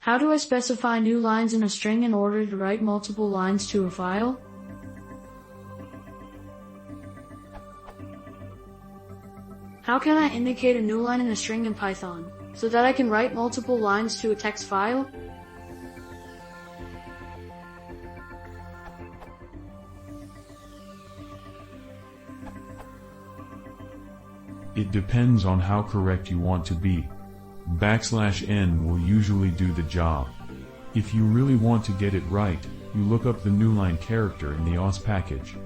How do I specify new lines in a string in order to write multiple lines to a file? How can I indicate a new line in a string in Python, so that I can write multiple lines to a text file? It depends on how correct you want to be. \n will usually do the job. If you really want to get it right, you look up the newline character in the os package.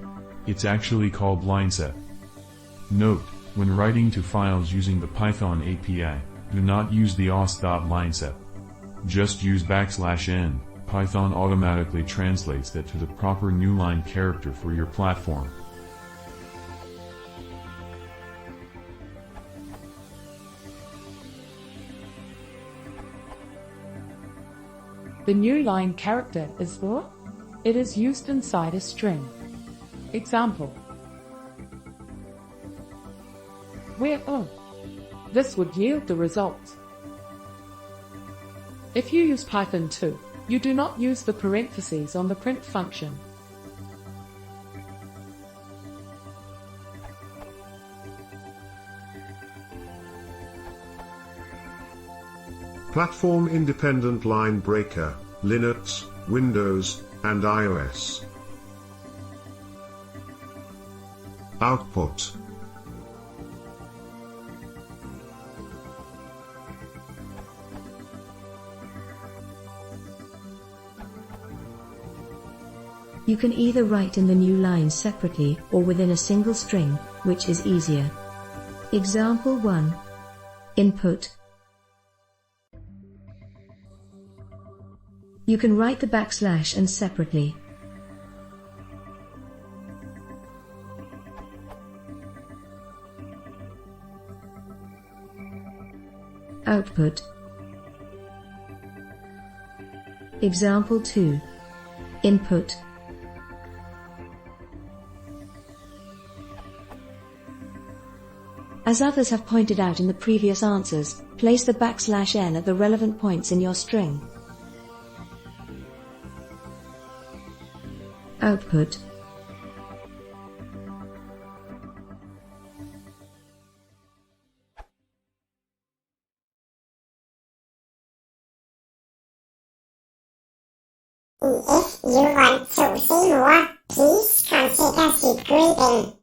It's actually called linesep. Note, when writing to files using the Python API, do not use the os.linesep. Just use \n. Python automatically translates that to the proper newline character for your platform. The new line character is for. It is used inside a string. Example. Where O. This would yield the result. If you use Python 2, you do not use the parentheses on the print function. Platform-independent line breaker, Linux, Windows, and iOS. Output. You can either write in the new lines separately or within a single string, which is easier. Example 1. Input. You can write the \n separately. Output. Example 2. Input. As others have pointed out in the previous answers, place the \n at the relevant points in your string. Output. If you want to see more, please consider subscribing.